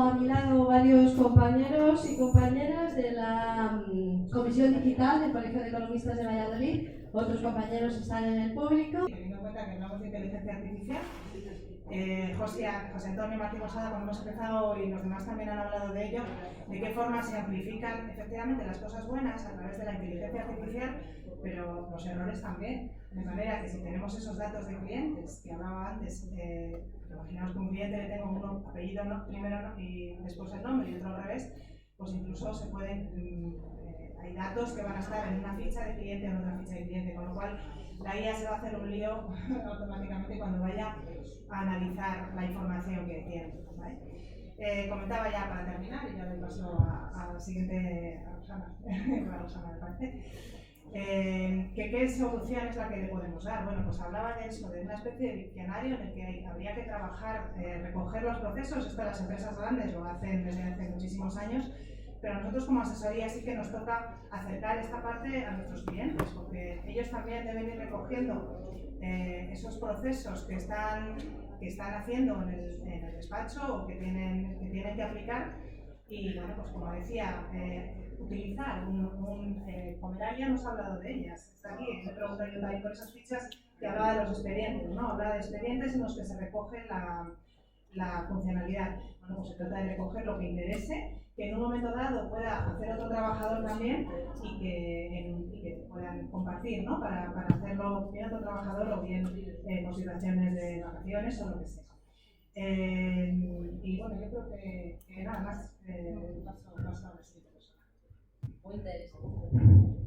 A mi lado varios compañeros y compañeras de la Comisión Digital del Colegio de Economistas de Valladolid. Otros compañeros están en el público. Teniendo en cuenta que hablamos de inteligencia artificial, José Antonio Martín Osada, cuando hemos empezado, y los demás también han hablado de ello, de qué forma se amplifican efectivamente las cosas buenas a través de la inteligencia artificial, pero los errores también. De manera que si tenemos esos datos de clientes que hablaba antes, imaginaos que un cliente le tengo uno apellido primero y después el nombre y otro al revés, pues incluso se pueden, hay datos que van a estar en una ficha de cliente o en otra ficha de cliente, con lo cual la IA se va a hacer un lío automáticamente cuando vaya a analizar la información que tiene, ¿vale? Comentaba ya para terminar, y ya le paso a la siguiente, a Rosana, me parece, ¿qué solución es la que le podemos dar? Bueno, pues hablaba de eso, de una especie de diccionario en el que habría que trabajar, recoger los procesos. Esto las empresas grandes lo hacen desde hace muchísimos años, pero nosotros como asesoría sí que nos toca acercar esta parte a nuestros clientes, porque ellos también deben ir recogiendo esos procesos que están haciendo en el despacho o que tienen que aplicar. Y bueno, pues como decía, utilizar Pomerania nos ha hablado de ellas. Está aquí, me pregunto yo también por esas fichas que hablaba de los expedientes, ¿no? Hablaba de expedientes en los que se recoge la funcionalidad. Bueno, pues se trata de recoger lo que interese, que en un momento dado pueda hacer otro trabajador también y que puedan compartir, ¿no? Para hacerlo bien otro trabajador o bien por situaciones de vacaciones o lo que sea. Y bueno, yo creo que nada más paso a la siguiente persona.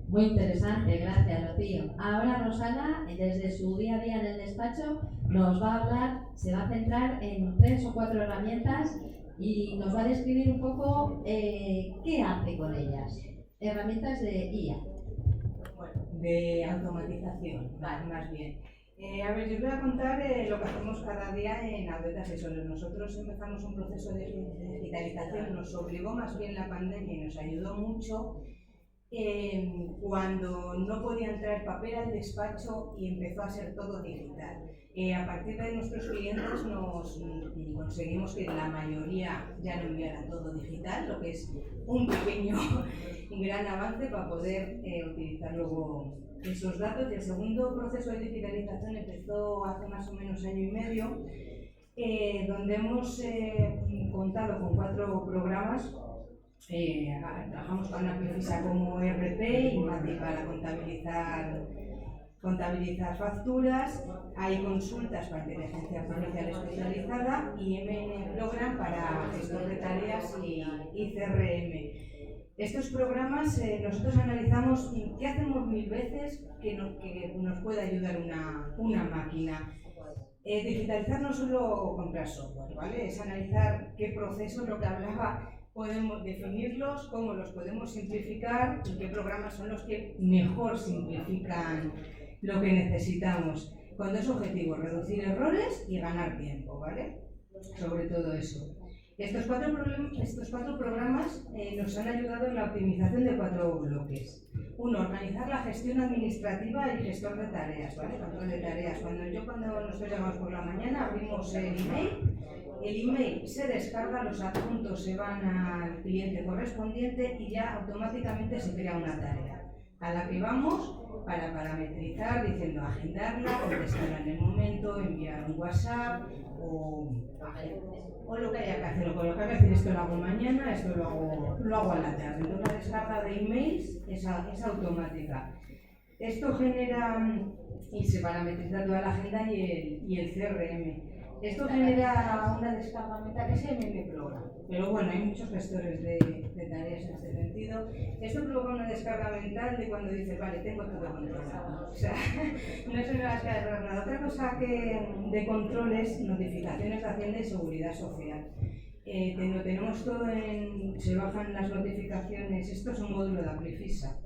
Muy interesante, gracias Rocío. Ahora Rosana, desde su día a día en el despacho, nos va a hablar, se va a centrar en 3 o 4 herramientas y nos va a describir un poco qué hace con ellas. Herramientas de IA. Bueno, de automatización, más bien. A ver, yo os voy a contar lo que hacemos cada día en Audeta Asesores. Nosotros empezamos un proceso de digitalización, nos obligó más bien la pandemia y nos ayudó mucho cuando no podía entrar papel al despacho y empezó a ser todo digital. A partir de nuestros clientes conseguimos que la mayoría ya lo enviara todo digital, lo que es un pequeño y gran avance para poder utilizar luego esos datos. Y el segundo proceso de digitalización empezó hace más o menos año y medio, donde hemos contado con 4 programas. Trabajamos con Amplifisa como ERP y Mati para contabilizar facturas, hay consultas para inteligencia artificial especializada y MN Program para gestión de tareas y CRM. Estos programas nosotros analizamos qué hacemos 1000 veces que nos puede ayudar una máquina. Digitalizar no solo comprar software, ¿vale? Es analizar qué procesos, lo que hablaba, podemos definirlos, cómo los podemos simplificar y qué programas son los que mejor simplifican lo que necesitamos. Con 2 objetivos, reducir errores y ganar tiempo, ¿vale? Sobre todo eso. Estos 4 programas nos han ayudado en la optimización de 4 bloques. 1, organizar la gestión administrativa y gestor de tareas, ¿vale? Control de tareas. Cuando nosotros llegamos por la mañana, abrimos el email se descarga, los adjuntos se van al cliente correspondiente y ya automáticamente se crea una tarea a la que vamos para parametrizar, diciendo agendarla, contestarla en el momento, enviar un WhatsApp o lo que haya que hacer. O lo que hay que hacer, esto lo hago mañana, esto lo hago a la tarde. Entonces la descarga de emails es automática. Esto genera y se parametriza toda la agenda y el CRM. Esto genera una descarga mental que es MN Program, pero bueno, hay muchos gestores de tareas en este sentido. Esto provoca una descarga mental de cuando dices, vale, tengo todo controlado. O sea, no se me va a descargar nada. Otra cosa de control es notificaciones de Hacienda y Seguridad Social. Lo tenemos todo se bajan las notificaciones, esto es un módulo de Amplifisa.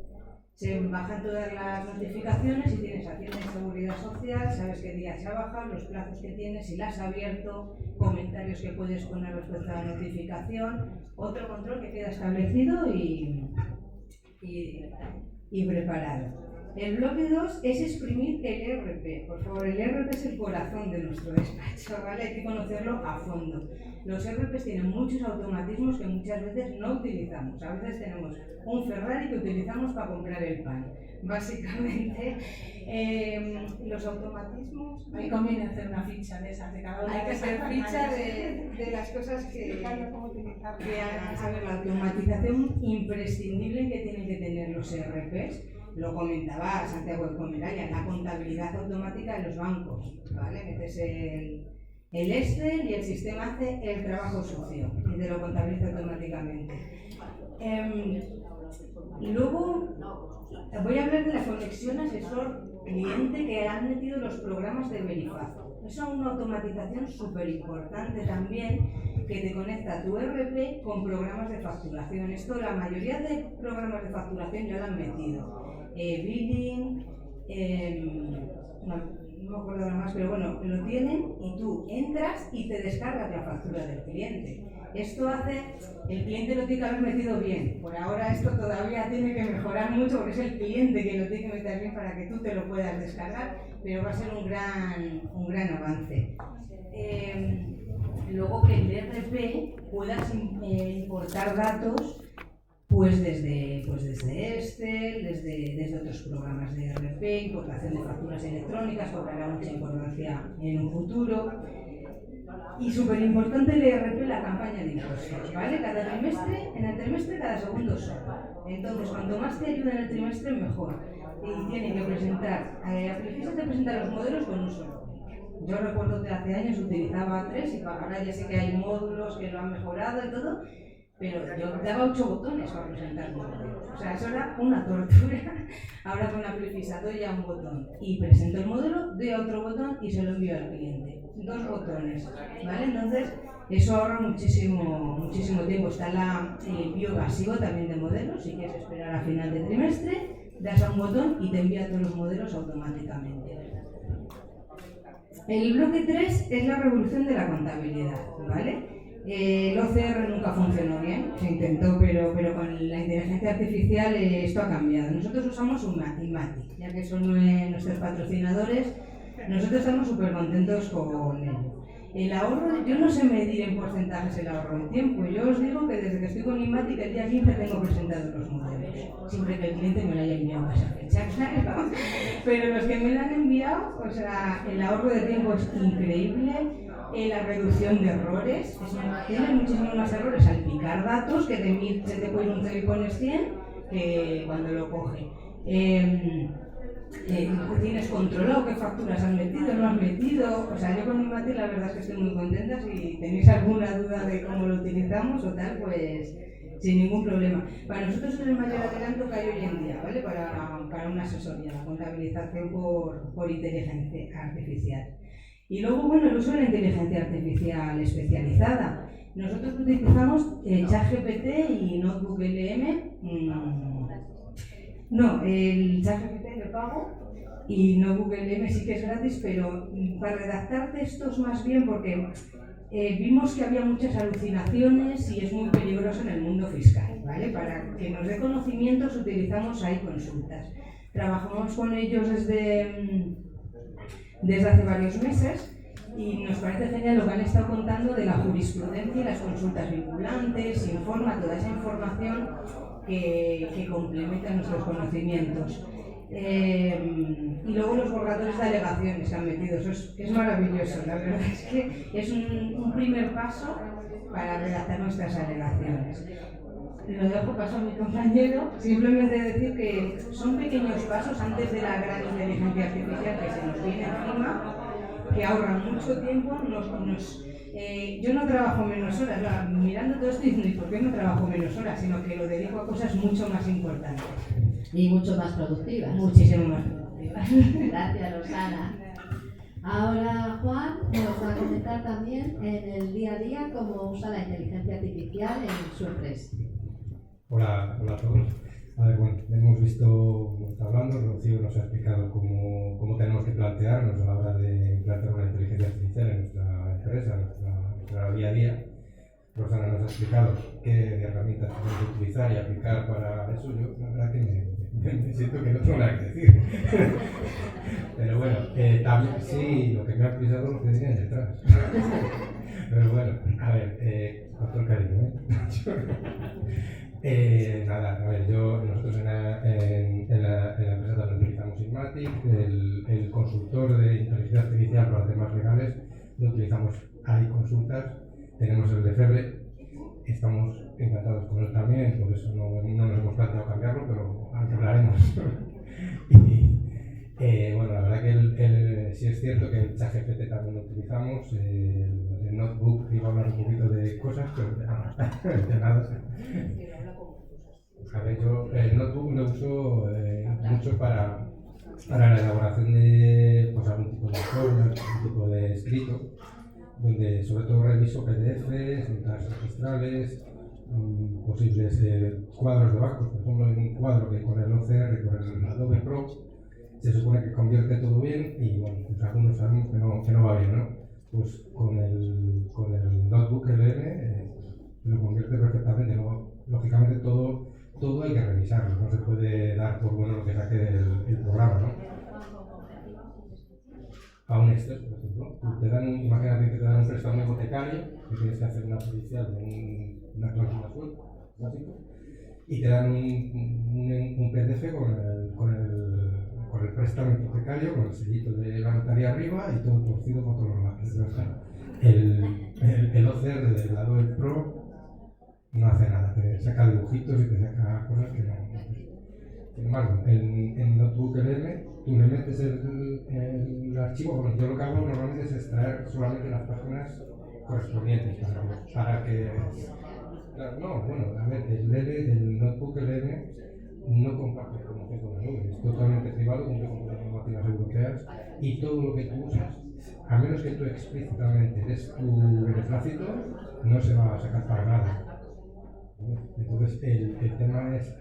Se bajan todas las notificaciones y tienes Hacienda y Seguridad Social, sabes qué día se ha bajado, los plazos que tienes, si la has abierto, comentarios que puedes poner respecto a la notificación, otro control que queda establecido y preparado. El bloque 2 es exprimir el ERP. Por favor, el ERP es el corazón de nuestro despacho, ¿vale? Hay que conocerlo a fondo. Los ERPs tienen muchos automatismos que muchas veces no utilizamos. A veces tenemos un Ferrari que utilizamos para comprar el pan. Básicamente, los automatismos... Ahí conviene hacer una ficha de esas de cada una. Hay que hacer ficha de las cosas que cómo utilizarlas. A ver, la automatización imprescindible que tienen que tener los ERPs, lo comentaba Santiago de Comeraya, la contabilidad automática de los bancos, ¿vale? Metes el Excel y el sistema hace el trabajo sucio y te lo contabiliza automáticamente. Luego voy a hablar de la conexión asesor-cliente que han metido los programas de Verifaz. Es una automatización súper importante también que te conecta tu ERP con programas de facturación. Esto la mayoría de programas de facturación ya lo han metido. Billing, no me acuerdo nada más, pero bueno, lo tienen y tú entras y te descargas la factura del cliente. Esto hace, el cliente lo tiene que haber metido bien. Por ahora esto todavía tiene que mejorar mucho porque es el cliente que lo tiene que meter bien para que tú te lo puedas descargar, pero va a ser un gran avance. Luego que el ERP puedas importar datos pues desde Excel, desde otros programas de ERP, importación de facturas electrónicas, cobrará mucha importancia en un futuro. Y súper importante el ERP, la campaña de impuestos, ¿vale? Cada trimestre, en el trimestre cada segundo solo. Entonces, cuanto más te ayuda en el trimestre, mejor. Y tienen que presentar, Aprefisa te presenta los modelos con un solo. Yo recuerdo que hace años utilizaba 3 y ahora ya sé que hay módulos que lo han mejorado y todo, pero yo daba 8 botones para presentar modelos. O sea, eso era una tortura. Ahora con Aprefisa doy ya un botón y presento el modelo, doy a otro botón y se lo envío al cliente. 2 botones, ¿vale? Entonces, eso ahorra muchísimo tiempo. Está el envío pasivo también de modelos. Si quieres esperar a final de trimestre, das a un botón y te envía todos los modelos automáticamente. El bloque 3 es la revolución de la contabilidad, ¿vale? El OCR nunca funcionó bien, se intentó, pero con la inteligencia artificial esto ha cambiado. Nosotros usamos Imatic, ya que son nuestros patrocinadores, nosotros estamos súper contentos con ello. El ahorro, yo no sé medir en porcentajes el ahorro de tiempo, yo os digo que desde que estoy con Imatic el día 15 tengo presentados los modelos, siempre que el cliente me lo haya enviado a esa fecha, claro. Pero los que me lo han enviado, o sea, el ahorro de tiempo es increíble. La reducción de errores, tienes muchísimos más errores al picar datos que se te puede ir un 0 y pones 100 que cuando lo coge. Tienes controlado qué facturas has metido, no has metido. O sea, yo con Imatic la verdad es que estoy muy contenta. Si tenéis alguna duda de cómo lo utilizamos o tal, pues sin ningún problema. Para nosotros es el mayor adelanto que hay hoy en día, ¿vale? Para una asesoría, la contabilización por inteligencia artificial. Y luego, bueno, el uso de la inteligencia artificial especializada. Nosotros utilizamos ChatGPT y Notebook LM. No, el ChatGPT lo pago y Notebook LM sí que es gratis, pero para redactar textos más bien porque vimos que había muchas alucinaciones y es muy peligroso en el mundo fiscal, ¿vale? Para que nos dé conocimientos utilizamos ahí consultas. Trabajamos con ellos desde hace varios meses y nos parece genial lo que han estado contando de la jurisprudencia y las consultas vinculantes, informa toda esa información que complementa nuestros conocimientos. Y luego los borradores de alegaciones que han metido, eso es maravilloso, la verdad es que es un primer paso para redactar nuestras alegaciones. Lo dejo paso a mi compañero, simplemente decir que son pequeños pasos antes de la gran inteligencia artificial que se nos viene encima, que ahorran mucho tiempo. Yo no trabajo menos horas, mirando todo esto diciendo, ¿y por qué no trabajo menos horas? Sino que lo dedico a cosas mucho más importantes. Y mucho más productivas. Muchísimo más productivas. Gracias, Rosana. Ahora Juan nos va a comentar también en el día a día cómo usa la inteligencia artificial en su empresa. Hola a todos. A ver, bueno, hemos visto, está hablando, Rocío nos ha explicado cómo tenemos que plantearnos a la hora de implantar una inteligencia artificial en nuestra empresa, en nuestra día a día. Rosana nos ha explicado qué herramientas tenemos que utilizar y aplicar para eso. Yo, la verdad que Me siento que no tengo nada que decir. Pero bueno, también sí, lo que me ha pisado lo que viene detrás. Pero bueno, a ver, con todo el cariño, nada, a ver, nosotros en la empresa también utilizamos Inmatic, el consultor de inteligencia artificial para temas legales, lo utilizamos, hay consultas, tenemos el de Febre, estamos encantados con él también, por eso no nos hemos planteado cambiarlo, pero hablaremos. Y bueno, la verdad que sí es cierto que el ChatGPT también lo utilizamos, el notebook iba a hablar un poquito de cosas, pero de nada. A ver, yo el notebook lo uso mucho para la elaboración de pues, algún tipo de informe, algún tipo de escrito, donde sobre todo reviso PDFs, notas registrales, posibles cuadros de bancos. Por ejemplo, hay un cuadro que con el OCR, con el Adobe Pro, se supone que convierte todo bien y bueno, pues algunos sabemos que no va bien, ¿no? Pues con el notebook LM lo convierte perfectamente. Luego, lógicamente todo hay que revisarlo, no se puede dar por bueno lo que saque el programa, ¿no? A un Excel, por ejemplo, imagínate que te dan un préstamo hipotecario, que tienes que hacer una judicial de una cláusula suelta, básico, y te dan un PDF con el préstamo hipotecario, con el sellito de la notaría arriba y todo torcido por todos los lados. El OCR del lado del Pro no hace nada, te saca dibujitos y te saca cosas que no. Sin embargo, en Notebook LM, tú le metes el archivo, bueno, yo lo que hago normalmente es extraer solamente las páginas correspondientes para que claro, no, bueno, a ver, el Notebook LM no comparte información con la nube, es totalmente privado, cumple con las normativas europeas y todo lo que tú usas, a menos que tú explícitamente des tu beneplácito, no se va a sacar para nada. Entonces, el tema es,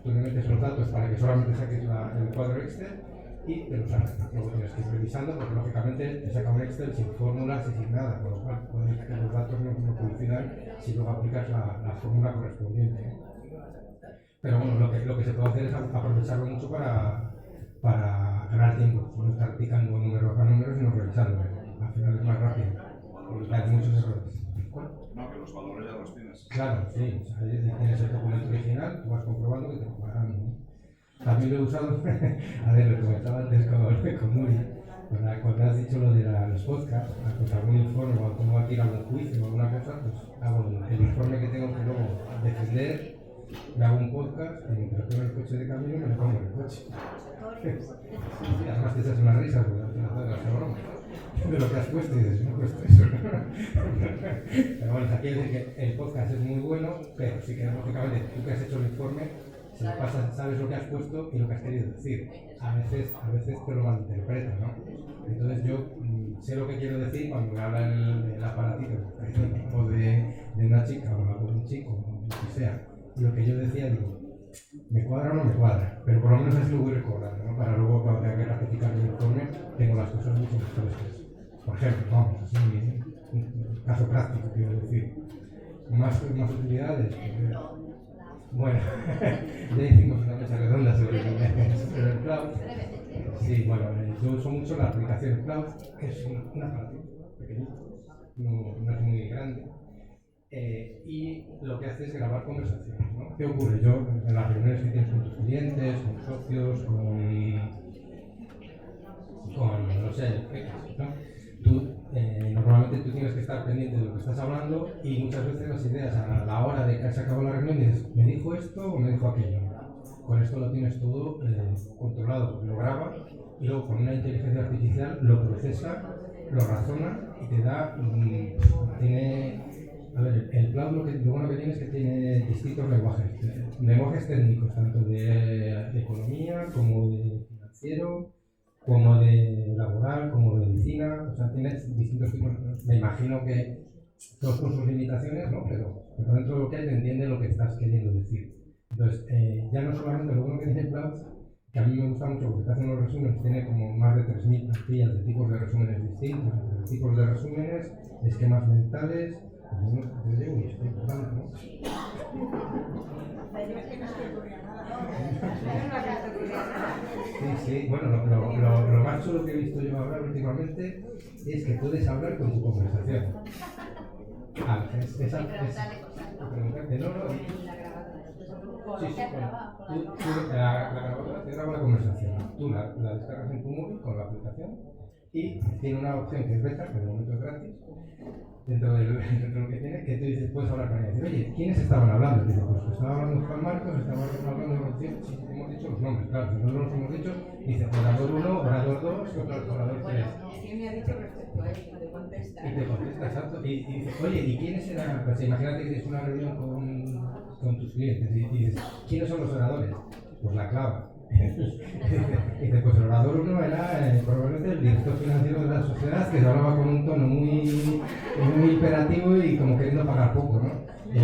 tú le metes los datos para que solamente saques el cuadro Excel y te lo sacas. Luego tienes que ir revisando, porque lógicamente te saca un Excel sin fórmulas y sin nada, con lo cual puede que los datos no coincidan si luego aplicas la fórmula correspondiente. Pero bueno, lo que se puede hacer es aprovecharlo mucho para ganar tiempo, no estar picando números a números, sino revisando. Al final es más rápido, porque hay muchos errores. No, que los valores ya los tienes. Claro, sí, o sea, tienes el documento original, tú vas comprobando que te lo pagan, ¿no? También lo he usado, a ver, lo comentaba antes con Muri, cuando has dicho lo de los podcasts, pues algún informe o tengo aquí algún juicio o alguna cosa, pues hago el informe que tengo que luego defender, me hago un podcast y mientras tengo el coche de camino me lo pongo en el coche. Y además te echas una risa, porque al final te broma de lo que has puesto y dices, no he puesto eso. Pero bueno, aquí decir que el podcast es muy bueno, pero sí que lógicamente tú que has hecho el informe, si lo pasas, sabes lo que has puesto y lo que has querido decir. A veces te lo malinterpretan, ¿no? Entonces yo sé lo que quiero decir cuando me habla el aparatito, o de una chica o de un chico, o lo que sea. Y lo que yo decía, digo, ¿me cuadra o no me cuadra? Pero por lo menos así lo voy recordando, ¿no? Para luego cuando tenga que ratificar el informe, tengo las cosas mucho más frescas. Por ejemplo, vamos, así, un caso práctico, quiero decir. Más utilidades. Bueno, ya hicimos una mesa redonda sobre el cloud. Sí, bueno, yo uso mucho la aplicación cloud, que es un aparatito pequeñito, no es muy grande. Y lo que hace es grabar conversaciones, ¿no? ¿Qué ocurre? Yo, en las reuniones que tienes con tus clientes, con socios, con no sé, ¿no? Normalmente tú tienes que estar pendiente de lo que estás hablando y muchas veces las ideas a la hora de que se acabó la reunión dices, ¿me dijo esto o me dijo aquello? Con esto lo tienes todo controlado, porque lo graba y luego con una inteligencia artificial lo procesa, lo razona y te da, a ver, el cloud lo bueno que tiene es que tiene distintos lenguajes técnicos, tanto de economía como de financiero, como de laboral, como de medicina, o sea, tienes distintos tipos, me imagino que todos con sus limitaciones, ¿no? Pero dentro de lo que hay te entiende lo que estás queriendo decir. Entonces, ya no solamente lo bueno que tiene Cloud, que a mí me gusta mucho porque te hacen los resúmenes, tiene como más de 3.000 plantillas de tipos de resúmenes distintos, entre tipos de resúmenes, esquemas mentales, yo llevo y estoy hablando, ¿no? Sí. Bueno, lo más chulo que he visto yo hablar últimamente es que puedes hablar con tu conversación. Preguntarte, no. Sí, la grabadora te graba la conversación. Tú la descargas en tu móvil con la aplicación y tiene una opción que es beta, que de momento es gratis, dentro de lo que tiene, que tú dices, puedes hablar con ella. Dices, oye, ¿quiénes estaban hablando? Dices, pues estaba hablando Juan Marcos, estaba hablando de Rocío. Sí, hemos dicho los nombres, claro, si nosotros los hemos dicho, dice orador 1, orador 2, orador 3. ¿Quién me ha dicho respecto a esto? Te contesta. Y te contesta, exacto. Y dices, oye, ¿y quiénes eran? Pues imagínate que tienes una reunión con tus clientes y dices, ¿quiénes son los oradores? Pues la clava. Y dice, pues el orador 1 era probablemente el director financiero de la sociedad, que se hablaba con un tono muy imperativo y como queriendo pagar poco, ¿no? Y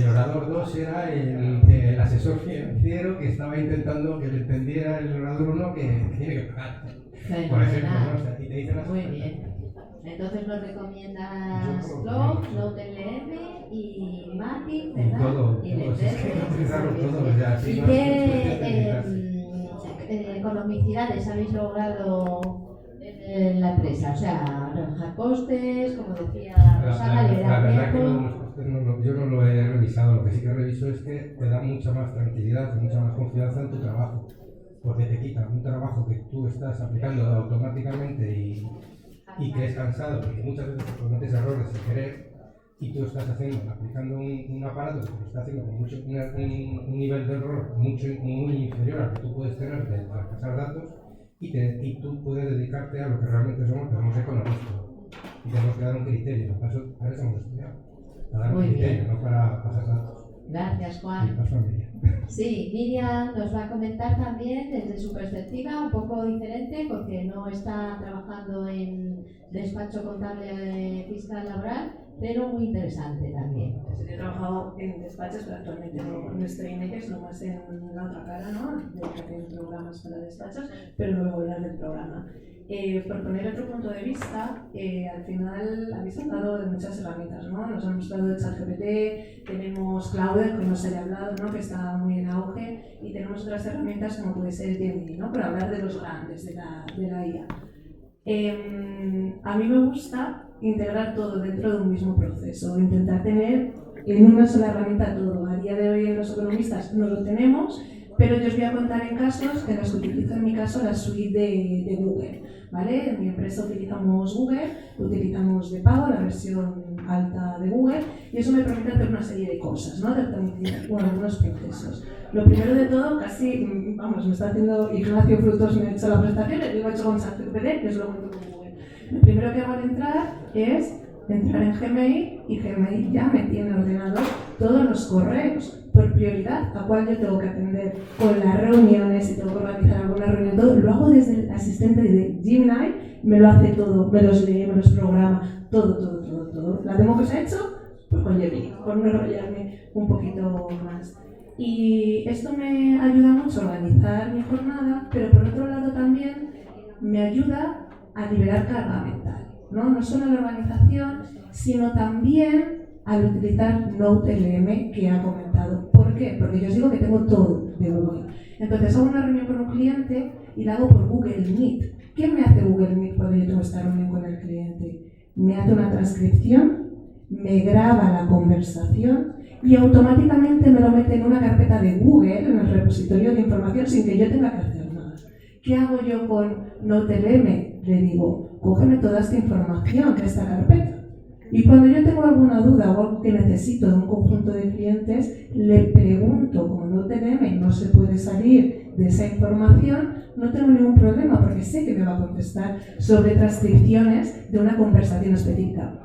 el orador 2 era el asesor financiero que estaba intentando que le entendiera el orador 1 que tiene que pagar. Por ejemplo, ¿no? O sea, y te dicen las Muy cosas. bien. Entonces nos recomiendas Flow, NoteLM y Matic, ¿verdad? Y todo, y es que hay que utilizarlo todo, ya, ¿Y sí, no, qué economicidades habéis logrado en la empresa? O sea, rebajar costes, como decía Rosana, la liberar verdad que tiempo. los costes yo no lo he revisado, lo que sí que reviso es que te da mucha más tranquilidad, mucha más confianza en tu trabajo, porque te quita un trabajo que tú estás aplicando automáticamente y que es cansado, porque muchas veces cometes errores sin querer y tú estás aplicando un aparato que te lo está haciendo con un nivel de error muy inferior al que tú puedes tener de traspasar datos y tú puedes dedicarte a lo que realmente somos, que somos economistas y tenemos que dar un criterio, para eso hemos estudiado, para dar un criterio, no para pasar datos. Gracias, Juan. Y paso a Miriam. Sí, Miriam nos va a comentar también desde su perspectiva, un poco diferente, porque no está trabajando en despacho contable fiscal laboral, pero muy interesante también. Yo he trabajado en despachos, pero actualmente no estoy en ellos, nomás en la otra cara, ¿no? De que hacen programas para despachos, pero no me voy a hablar del programa. Por poner otro punto de vista, al final habéis hablado de muchas herramientas, ¿no? Nos han mostrado el ChatGPT, tenemos Cloud, que nos haya hablado, ¿no? Que está muy en auge, y tenemos otras herramientas como puede ser el Gemini, ¿no? Para hablar de los grandes de la IA. A mí me gusta integrar todo dentro de un mismo proceso, intentar tener en una sola herramienta todo. A día de hoy en los economistas no lo tenemos, pero yo os voy a contar en casos en los que utilizo en mi caso la suite de Google, ¿vale? En mi empresa utilizamos Google, utilizamos de pago la versión alta de Google y eso me permite hacer una serie de cosas, ¿no? De automatizar algunos procesos. Lo primero de todo, casi, vamos, me está haciendo Ignacio Frutos, me ha hecho la presentación, y lo he hecho con ChatGPT, que es lo cuento con Google. Lo primero que hago al entrar es entrar en Gmail y Gmail ya me tiene ordenado todos los correos por prioridad a cuál yo tengo que atender con las reuniones, si tengo que organizar alguna reunión, todo lo hago desde el asistente de Gemini, me lo hace todo, me los lee, me los programa, todo. La demo que os he hecho, pues con Gemini, por no enrollarme un poquito más. Y esto me ayuda mucho a organizar mi jornada, pero por otro lado también me ayuda a liberar carga mental. No solo la organización, sino también al utilizar NoteLM que ha comentado. ¿Por qué? Porque yo os digo que tengo todo de Google. Entonces hago una reunión con un cliente y la hago por Google Meet. ¿Qué me hace Google Meet cuando yo tengo esta reunión con el cliente? Me hace una transcripción, me graba la conversación y automáticamente me lo mete en una carpeta de Google, en el repositorio de información, sin que yo tenga que hacer nada. ¿Qué hago yo con NoteLM? Le digo, cógeme toda esta información de esta carpeta. Y cuando yo tengo alguna duda o algo que necesito de un conjunto de clientes, le pregunto, como NoteLM no se puede salir de esa información, no tengo ningún problema porque sé que me va a contestar sobre transcripciones de una conversación específica.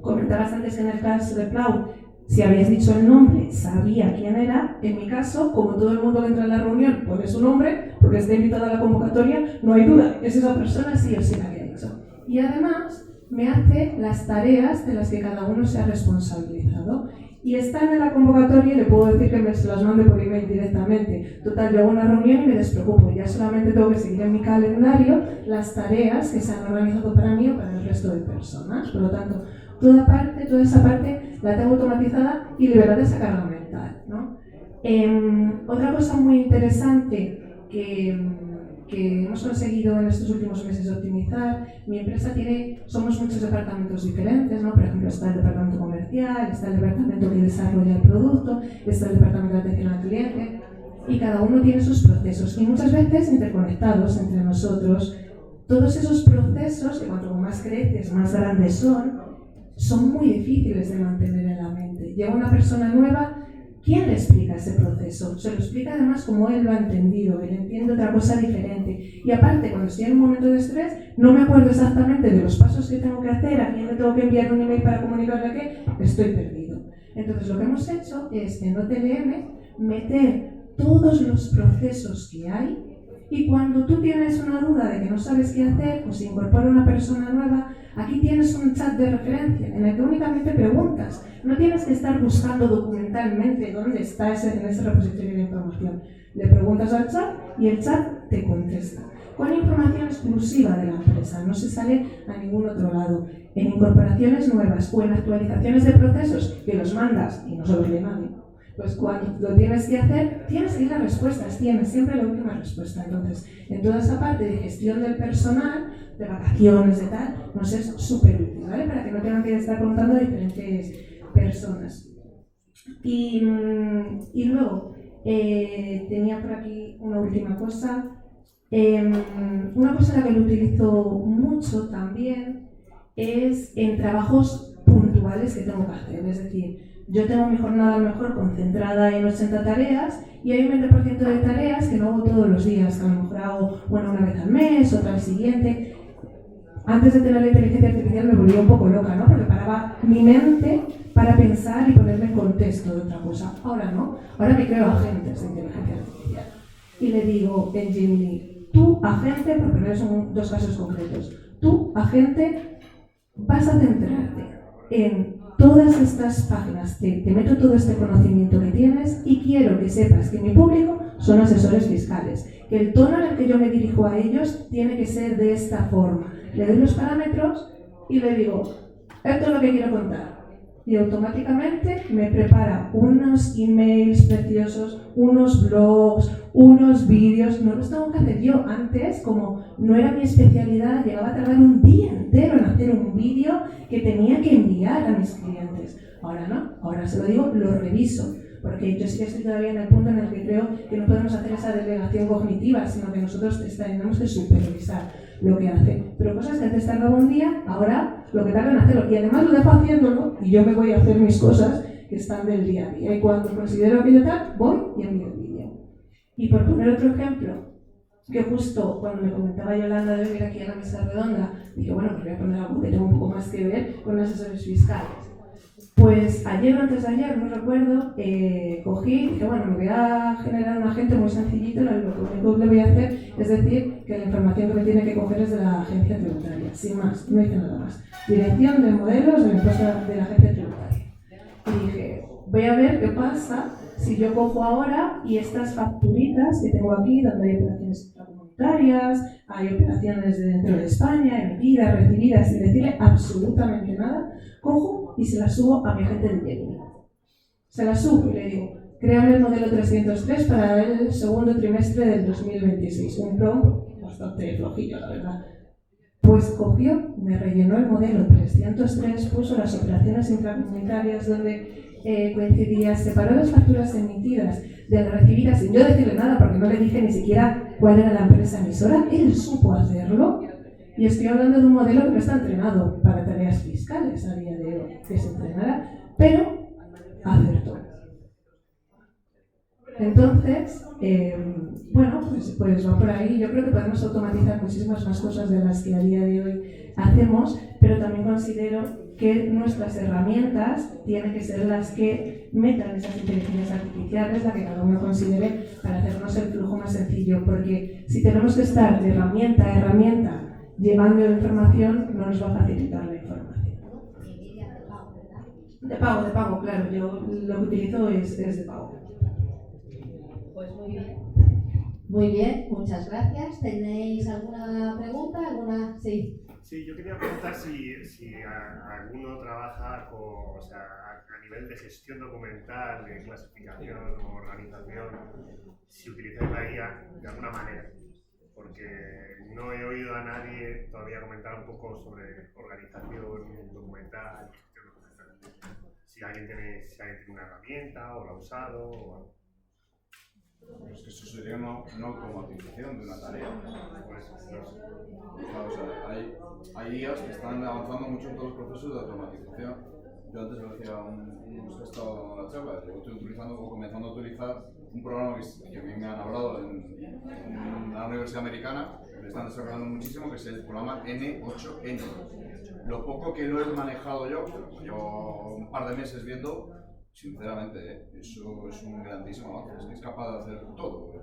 Comentabas antes que en el caso de Cloud, si habías dicho el nombre, sabía quién era. En mi caso, como todo el mundo que entra en la reunión pone su nombre, porque está invitado a la convocatoria, no hay duda, es esa persona sí o sí la que ha dicho. Y además me hace las tareas de las que cada uno se ha responsabilizado. Y están en la convocatoria y le puedo decir que me se las mande por email directamente. Total, yo hago una reunión y me despreocupo. Ya solamente tengo que seguir en mi calendario las tareas que se han organizado para mí o para el resto de personas. Por lo tanto, toda esa parte la tengo automatizada y liberada de esa carga mental, ¿no? Otra cosa muy interesante que que hemos conseguido en estos últimos meses optimizar. Mi empresa somos muchos departamentos diferentes, ¿no? Por ejemplo, está el departamento comercial, está el departamento que desarrolla el producto, está el departamento de atención al cliente, y cada uno tiene sus procesos, y muchas veces interconectados entre nosotros. Todos esos procesos, que cuanto más creces, más grandes son muy difíciles de mantener en la mente. Llega una persona nueva, ¿quién le explica ese proceso? Se lo explica además como él lo ha entendido, él entiende otra cosa diferente. Y aparte, cuando estoy en un momento de estrés, no me acuerdo exactamente de los pasos que tengo que hacer, a quién le tengo que enviar un email para comunicarle qué, estoy perdido. Entonces, lo que hemos hecho es, en OTLM, meter todos los procesos que hay, y cuando tú tienes una duda de que no sabes qué hacer, pues se incorpora una persona nueva, aquí tienes un chat de referencia en el que únicamente preguntas. No tienes que estar buscando documentalmente dónde está en ese repositorio de información. Le preguntas al chat y el chat te contesta. Con información exclusiva de la empresa, no se sale a ningún otro lado. En incorporaciones nuevas o en actualizaciones de procesos que los mandas y no se los lee nadie, pues cuando lo tienes que hacer, tienes que ir a respuestas, tienes siempre la última respuesta. Entonces, en toda esa parte de gestión del personal, de vacaciones, de tal, nos es súper útil, ¿vale? Para que no tengan que estar preguntando a diferentes personas. Y luego, tenía por aquí una última cosa. Una cosa que lo utilizo mucho también es en trabajos puntuales que tengo que hacer, es decir, yo tengo mi jornada a lo mejor concentrada en 80 tareas y hay un 20% de tareas que no hago todos los días, que a lo mejor hago una vez al mes, otra al siguiente. Antes de tener la inteligencia artificial me volvía un poco loca, ¿no? Porque paraba mi mente para pensar y ponerme en contexto de otra cosa. Ahora no, ahora me creo agentes de inteligencia artificial. Y le digo en Gemini, tú agente, porque no son dos casos concretos, tú agente vas a centrarte en todas estas páginas, te meto todo este conocimiento que tienes y quiero que sepas que mi público son asesores fiscales, que el tono en el que yo me dirijo a ellos tiene que ser de esta forma. Le doy los parámetros y le digo, esto es lo que quiero contar. Y automáticamente me prepara unos emails preciosos, unos blogs, unos vídeos. No los tengo que hacer yo. Antes, como no era mi especialidad, llegaba a tardar un día entero en hacer un vídeo que tenía que enviar a mis clientes. Ahora no, ahora se lo digo, lo reviso. Porque yo sí que estoy todavía en el punto en el que creo que no podemos hacer esa delegación cognitiva, sino que nosotros tenemos que supervisar lo que hace. Pero cosas que antes tardaba un día, ahora lo que tarda en hacerlo. Y además lo dejo haciéndolo y yo me voy a hacer mis cosas que están del día a día. Y cuando considero aquello tal, voy y envío el vídeo. Y por poner otro ejemplo, que justo cuando me comentaba Yolanda de venir aquí a la mesa redonda, dije, bueno, pues voy a poner algo que tenga un poco más que ver con asesores fiscales. Pues ayer o antes de ayer, no recuerdo, cogí y dije, bueno, me voy a generar un agente muy sencillito, lo único que le voy a hacer es decir que la información que me tiene que coger es de la agencia tributaria, sin más, no hice nada más. Dirección de modelos del impuesto de la agencia tributaria. Y dije, voy a ver qué pasa si yo cojo ahora y estas facturitas que tengo aquí, donde hay operaciones extracomunitarias, hay operaciones dentro de España, emitidas, recibidas, sin decirle absolutamente nada, cojo y se las subo a mi agente de Gemini. Se las subo y le digo, créame el modelo 303 para el segundo trimestre del 2026. Un prompt bastante flojillo, la verdad. Pues cogió, me rellenó el modelo 303, puso las operaciones intracomunitarias donde coincidía, separó las facturas emitidas de las recibidas sin yo decirle nada, porque no le dije ni siquiera cuál era la empresa emisora. Él supo hacerlo. Y estoy hablando de un modelo que no está entrenado para tareas fiscales a día de hoy, que se entrenará, pero acertó. Entonces, bueno, pues va por ahí. Yo creo que podemos automatizar muchísimas más cosas de las que a día de hoy hacemos, pero también considero que nuestras herramientas tienen que ser las que metan esas inteligencias artificiales, la que cada uno considere, para hacernos el flujo más sencillo, porque si tenemos que estar de herramienta a herramienta llevando la información, no nos va a facilitar la información. De pago, claro. Yo lo que utilizo es de pago. Pues muy bien. Muy bien, muchas gracias. ¿Tenéis alguna pregunta? ¿Alguna? Sí. Sí, yo quería preguntar si alguno trabaja con, o sea, a nivel de gestión documental, de clasificación o organización, si utilizáis la IA de alguna manera. porque no he oído a nadie todavía comentar un poco sobre organización documental, gestión documental. Si alguien tiene una herramienta o la ha usado o algo. Es que eso sería una automatización de una tarea. Pues, Claro, o sea, hay IAs que están avanzando mucho en todos los procesos de automatización. Yo antes lo decía a unos que he estado en la charla, yo estoy utilizando o comenzando a utilizar un programa que a mí me han hablado en la Universidad Americana, que están desarrollando muchísimo, que es el programa N8N. Lo poco que lo he manejado yo, llevo un par de meses viendo, sinceramente, eso es un grandísimo avance, es que es capaz de hacer todo.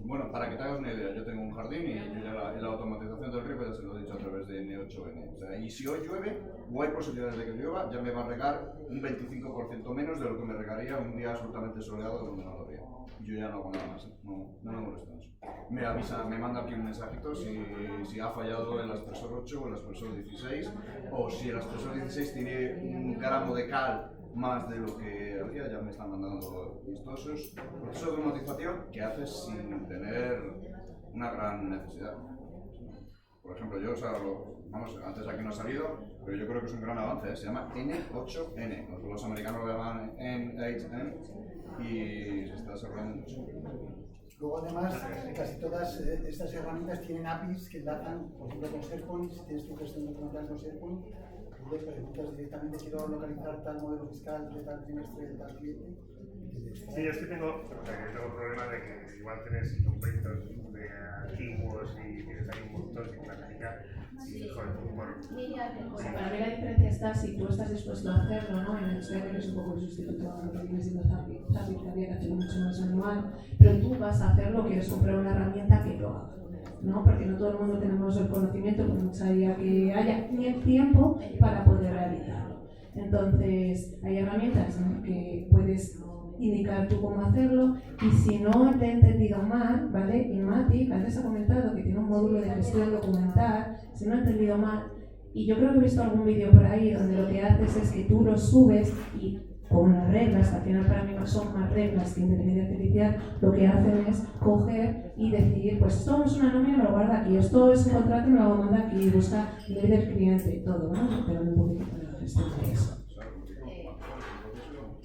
Bueno, para que te hagas una idea, yo tengo un jardín y yo ya la automatización del riego ya se lo he dicho a través de N8N. O sea, y si hoy llueve, o hay posibilidades de que llueva, ya me va a regar un 25% menos de lo que me regaría un día absolutamente soleado donde no lo había. Y yo ya no hago nada más, no me molesta eso. Me avisa, me manda aquí un mensajito si ha fallado el aspersor 8 o el aspersor 16, o si el aspersor 16 tiene un gramo de cal más de lo que había, ya me están mandando. Y todo eso es proceso de automatización que haces sin tener una gran necesidad. Por ejemplo, yo, o sea, vamos, antes aquí no ha salido, pero yo creo que es un gran avance, ¿eh? Se llama N8N, los americanos lo llaman N8N y se está desarrollando mucho. Luego, además, casi todas estas herramientas tienen APIs que enlazan, por ejemplo, con SharePoint. Si tienes tu gestión documental con SharePoint, tú le preguntas directamente: quiero localizar tal modelo fiscal de tal trimestre de tal cliente. sí, es que tengo problemas de que igual tienes documentos de antiguos y tienes ahí un montón sin planificar. Y, joder, Para mí la diferencia está si tú estás dispuesto a hacerlo, ¿no? En el SPER es un poco el sustituto a lo que viene siendo Zapier, que había que hacerlo mucho más manual, pero tú vas a hacerlo, quieres comprar una herramienta que lo haga, ¿no? Porque no todo el mundo tenemos el conocimiento, por mucha idea que haya, ni el tiempo para poder realizarlo. Entonces, hay herramientas en las que puedes indicar tú cómo hacerlo, y si no te he entendido mal, ¿vale? Inmatic antes ha comentado que tiene un módulo de gestión documental, si no he entendido mal, y yo creo que he visto algún vídeo por ahí donde lo que haces es que tú lo subes y con unas reglas, que al final para mí no son más reglas que inteligencia artificial, lo que hacen es coger y decir, pues esto es una nómina, me lo guarda aquí, esto es un contrato, me lo manda aquí, busca el ley del cliente, todo, ¿no? Pero un poquito para la gestión de eso.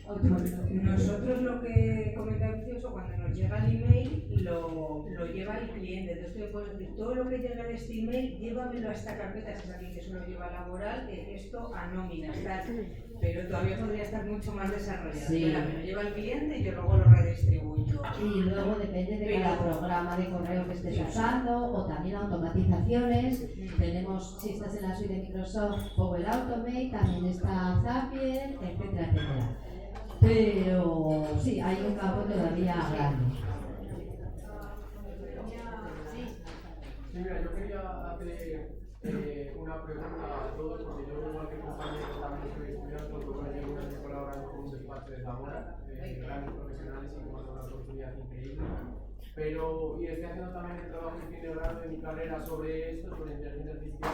Nosotros lo que comentamos es eso, cuando nos llega el email lo lleva el cliente, entonces tú le puedes decir todo lo que llega de este email, llévamelo a esta carpeta, si es alguien que solo lleva laboral, esto a nóminas, tal, pero todavía podría estar mucho más desarrollado. Sí. Me lo lleva el cliente y yo luego lo redistribuyo. Y luego depende de cada programa de correo que estés usando, o también automatizaciones. Tenemos, si estás en la suite de Microsoft, Power Automate, también está Zapier, etcétera, etcétera. Pero sí, hay un campo todavía grande. Sí, mira, yo quería hacer una pregunta a todos, porque yo, igual que compañeros, también estoy estudiando, pues llevo un año colaborando con un despacho de Zamora, grandes profesionales y con una oportunidad increíble. Pero, y estoy haciendo también el trabajo de fin de grado de mi carrera sobre esto, sobre inteligencia artificial.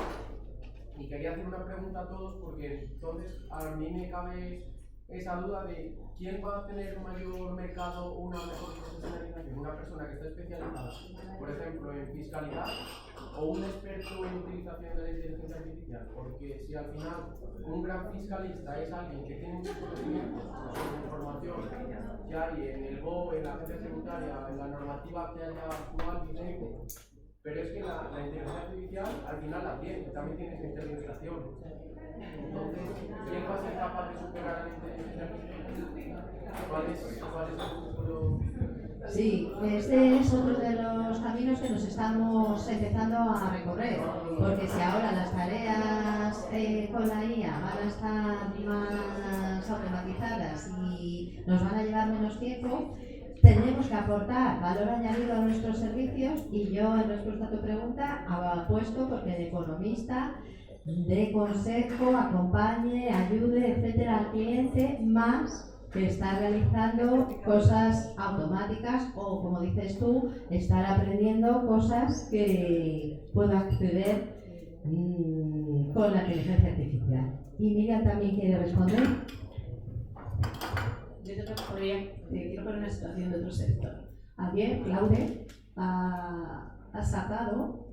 Y quería hacer una pregunta a todos, porque entonces a mí me cabe esa duda de quién va a tener mayor mercado o una mejor profesionalización, una persona que está especializada, por ejemplo, en fiscalidad, o un experto en utilización de la inteligencia artificial, porque si al final un gran fiscalista es alguien que tiene muchos conocimientos sobre la información que hay en el BO, en la agencia tributaria, en la normativa que haya actual vigente, pero es que la inteligencia artificial al final la tiene, también tiene su interpretación. Entonces, ¿quién va a ser capaz de superar la inteligencia artificial? ¿Cuál es el futuro? Sí, este es otro de los caminos que nos estamos empezando a recorrer, porque si ahora las tareas con la IA van a estar más automatizadas y nos van a llevar menos tiempo, tenemos que aportar valor añadido a nuestros servicios, y yo, en respuesta a tu pregunta, apuesto porque de economista, de consejo, acompañe, ayude, etcétera, al cliente, más que estar realizando cosas automáticas o, como dices tú, estar aprendiendo cosas que puedo acceder con la inteligencia artificial. Y Miriam también quiere responder. Yo te quiero poner una situación de otro sector. Ayer, Claude ha ha sacado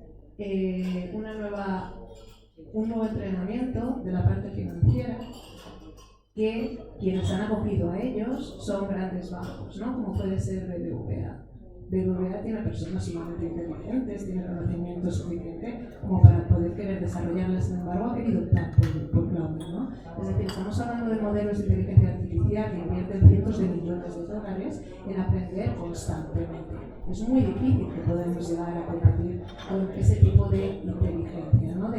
un nuevo entrenamiento de la parte financiera, que quienes han acogido a ellos son grandes bancos, ¿no? Como puede ser BBVA. BBVA tiene personas sumamente inteligentes, tiene conocimiento suficiente como para poder querer desarrollarlas, sin embargo ha querido optar por Claudio, ¿no? Es decir, estamos hablando de modelos de inteligencia artificial que invierten cientos de millones de dólares en aprender constantemente. Es muy difícil que podamos llegar a competir con ese tipo de inteligencia, ¿no?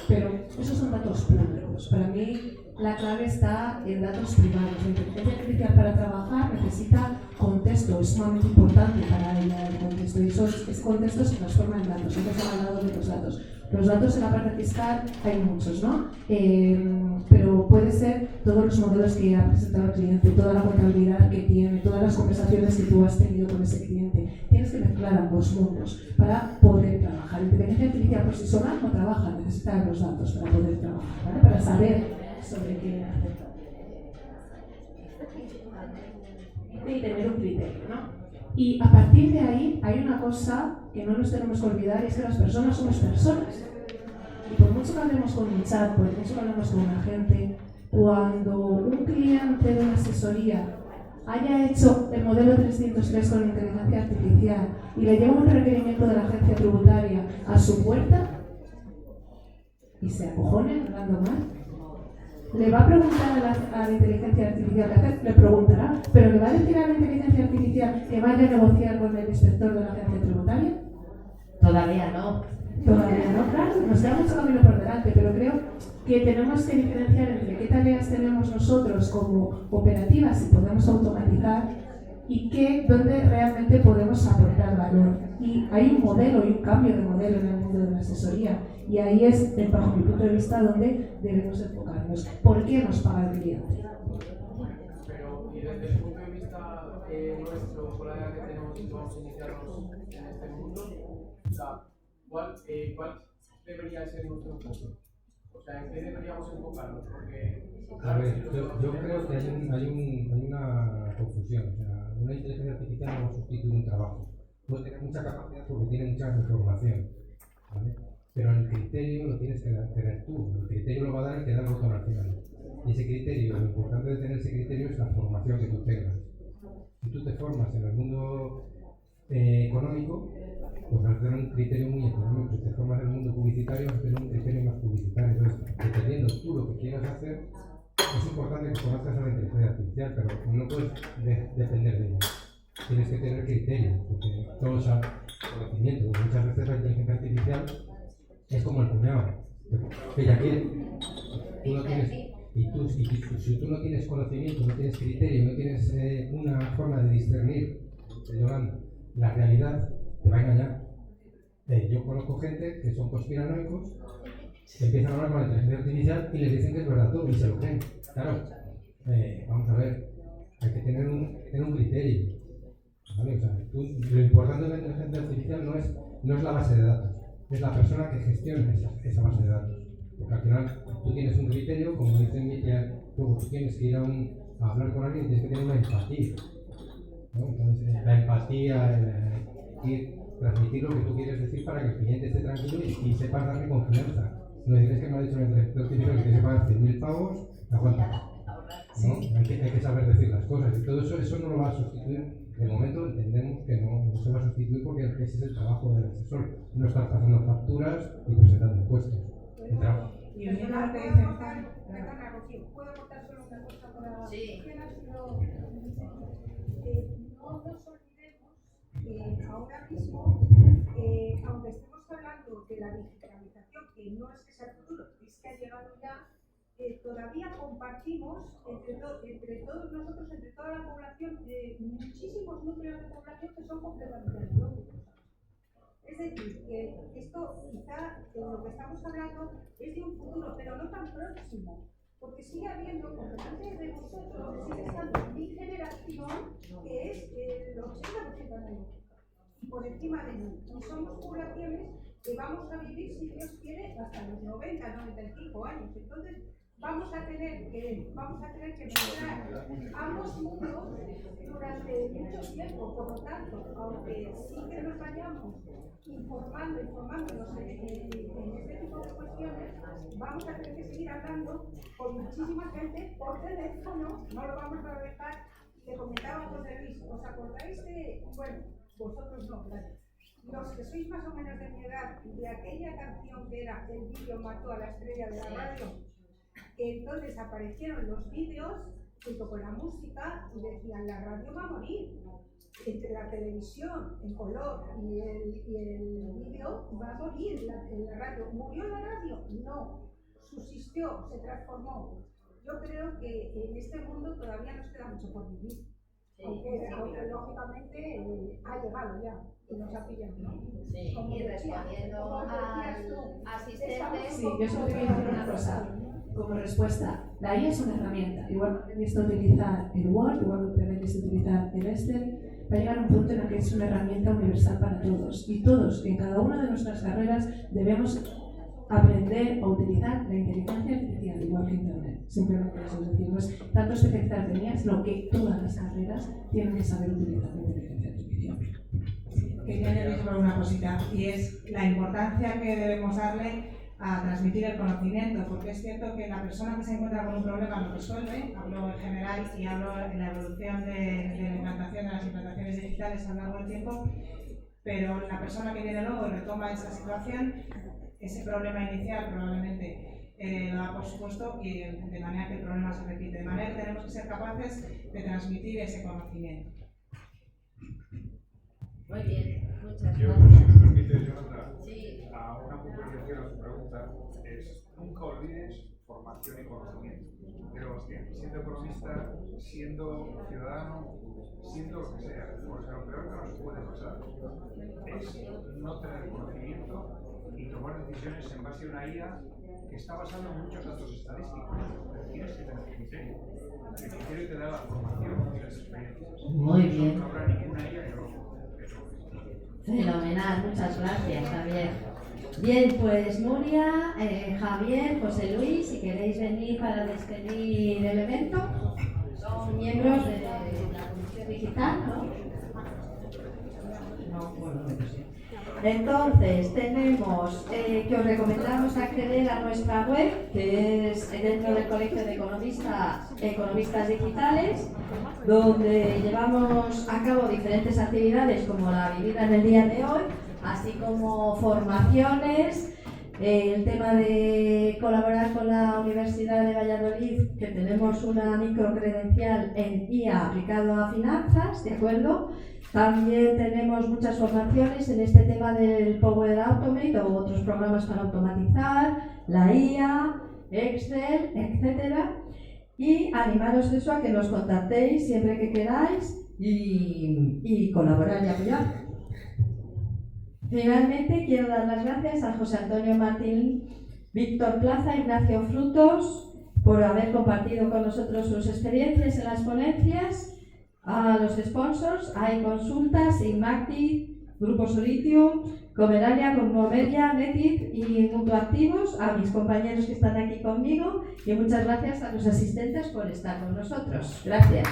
Pero esos son datos públicos. Para mí la clave está en datos privados. La inteligencia artificial para trabajar necesita contexto, es sumamente importante para ella el contexto, y ese contexto se transforma en datos. Antes han hablado de los datos. Los datos en la parte fiscal hay muchos, ¿no? Pero puede ser todos los modelos que ha presentado el cliente, toda la contabilidad que tiene, todas las conversaciones que tú has tenido con ese cliente. Tienes que mezclar ambos mundos para poder trabajar. La inteligencia artificial por sí sola no trabaja, necesita los datos para poder trabajar, ¿vale? Para saber sobre qué hacer. Y tener un criterio, ¿no? Y a partir de ahí hay una cosa que no nos tenemos que olvidar, y es que las personas somos personas. Y por mucho que hablemos con un chat, por mucho que hablemos con un agente, cuando un cliente de una asesoría haya hecho el modelo 303 con inteligencia artificial y le lleva un requerimiento de la agencia tributaria a su puerta y se acojone hablando mal, le va a preguntar a la inteligencia artificial, le preguntará, pero le va a decir a la inteligencia artificial que vaya a negociar con el inspector de la agencia tributaria. Todavía no. Todavía no, claro, nos queda mucho camino por delante, pero creo que tenemos que diferenciar entre qué tareas tenemos nosotros como operativas y podemos automatizar y dónde realmente podemos aportar valor. Y hay un modelo y un cambio de modelo en el mundo de la asesoría, y ahí es, bajo mi punto de vista, donde debemos enfocarnos. ¿Por qué nos paga el cliente? Pero, y desde el punto de vista nuestro, con la edad que tenemos y vamos a iniciarnos en este mundo, o sea, ¿cuál debería ser nuestro enfoque? O sea, ¿en qué deberíamos enfocarnos? Porque, a ver, yo creo que hay una confusión. O sea, una inteligencia artificial no va a sustituir un trabajo. Puede tener mucha capacidad porque tiene mucha información, ¿vale? Pero el criterio lo tienes que tener tú. El criterio lo va a dar el que da el botón al final. Y ese criterio, lo importante de tener ese criterio es la formación que tú tengas. Si tú te formas en el mundo económico, pues vas a tener un criterio muy económico. Si te formas en el mundo publicitario, vas a tener un criterio más publicitario. Entonces, dependiendo tú lo que quieras hacer, es importante que conozcas a la inteligencia artificial, pero no puedes depender de ella. Tienes que tener criterio, porque todo es conocimiento. Muchas veces la inteligencia artificial es como el cuñado, que ella quiere. Tú no tienes, si tú no tienes conocimiento, no tienes criterio, no tienes una forma de discernir, Yolanda, la realidad, te va a engañar. Yo conozco gente que son conspiranoicos, que empiezan a hablar con la inteligencia artificial y les dicen que es verdad todo y se lo creen. Claro, vamos a ver, hay que tener un criterio, ¿vale? O sea, lo importante de la inteligencia artificial no es la base de datos, es la persona que gestiona esa base de datos. Porque al final tú tienes un criterio, como dice Miguel, luego tú tienes que ir a hablar con alguien y tienes que tener una empatía, ¿no? Entonces, la empatía, transmitir lo que tú quieres decir para que el cliente esté tranquilo y sepas darle confianza. No dices que me ha dicho el director que tienes que pagar 100.000 pavos, aguanta, ¿no? Hay que saber decir las cosas, y todo eso no lo va a sustituir. De momento entendemos que no se va a sustituir porque ese es el trabajo del asesor, no estar pasando facturas y presentando impuestos. Y un tema que Perdona, Rocío, ¿puedo aportar solo una cosa para...? Sí. No nos olvidemos que ahora mismo, aunque estemos hablando de la digitalización, que no es que sea el futuro, es que ha llegado ya, todavía compartimos entre todos nosotros, entre toda la población, muchísimos núcleos de población que son completamente analógicos. Es decir, que esto quizá de lo que estamos hablando es de un futuro, pero no tan próximo, porque sigue habiendo, por delante de nosotros, sigue estando mi generación, que es el 80% analógico, y por encima de mí. Y somos poblaciones que vamos a vivir, si Dios quiere, hasta los 90, 95 años. Entonces, vamos a tener que mezclar ambos mundos de durante mucho tiempo. Por lo tanto, aunque sí que nos vayamos informándonos en este tipo de cuestiones, vamos a tener que seguir hablando con muchísima gente por teléfono, no lo vamos a dejar. Le comentaba José Luis, ¿os acordáis de, bueno, vosotros no, claro, los que sois más o menos de mi edad, de aquella canción que era El vídeo mató a la estrella de la radio? Entonces aparecieron los vídeos junto con la música y decían, la radio va a morir. Entre la televisión en color y el vídeo va a morir la radio. ¿Murió la radio? No. Subsistió, se transformó. Yo creo que en este mundo todavía nos queda mucho por vivir. Aunque lógicamente ha llegado ya y nos ha pillado, ¿no? Sí, y respondiendo al asistente. Sí, yo solo quería decir una cosa. Como respuesta, la IA es una herramienta. Igual que aprendiste a utilizar el Word, igual que aprendiste a utilizar el Excel, va a llegar un punto en el que es una herramienta universal para todos. Y todos, en cada una de nuestras carreras, debemos aprender a utilizar la inteligencia artificial, igual que Internet. Simplemente eso, es decir, no es tanto especializar en ella, sino que todas las carreras tienen que saber utilizar la inteligencia artificial. Quería añadir solo una cosita, y es la importancia que debemos darle a transmitir el conocimiento, porque es cierto que la persona que se encuentra con un problema lo resuelve, hablo en general y hablo en la evolución de la implantación de las implantaciones digitales a lo largo del tiempo, pero la persona que viene luego y retoma esa situación, ese problema inicial probablemente lo da por supuesto y de manera que el problema se repite, de manera que tenemos que ser capaces de transmitir ese conocimiento. Muy bien, muchas Yo, gracias. si me permite, Yolanda, Sí. a una puntualización a tu pregunta, es nunca olvides formación y conocimiento. Pero siendo economista, siendo ciudadano, siendo lo que sea, porque lo peor que nos puede pasar es no tener conocimiento y tomar decisiones en base a una IA que está basada en muchos datos estadísticos. Pero tienes que tener criterio. El criterio te da la formación y las experiencias. Muy bien. No habrá ninguna IA que lo. Fenomenal, muchas gracias, Javier. Bien, pues Nuria, Javier, José Luis, si queréis venir para despedir el evento, son miembros de la Comisión Digital, ¿no? Entonces, tenemos que os recomendamos acceder a nuestra web, que es dentro del Colegio de Economistas Digitales, donde llevamos a cabo diferentes actividades como la vivida en el día de hoy, así como formaciones, el tema de colaborar con la Universidad de Valladolid, que tenemos una microcredencial en IA aplicado a finanzas, ¿de acuerdo? También tenemos muchas formaciones en este tema del Power Automate o otros programas para automatizar, la IA, Excel, etcétera. Y animaros eso a que nos contactéis siempre que queráis y colaborar y apoyar. Finalmente, quiero dar las gracias a José Antonio Martín, Víctor Plaza, Ignacio Frutos, por haber compartido con nosotros sus experiencias en las ponencias, a los sponsors, hay Consultas, Inmacti, Grupo Solitium, Comeralia, Conmomedia, Netit y Mutuactivos, a mis compañeros que están aquí conmigo y muchas gracias a los asistentes por estar con nosotros. Gracias.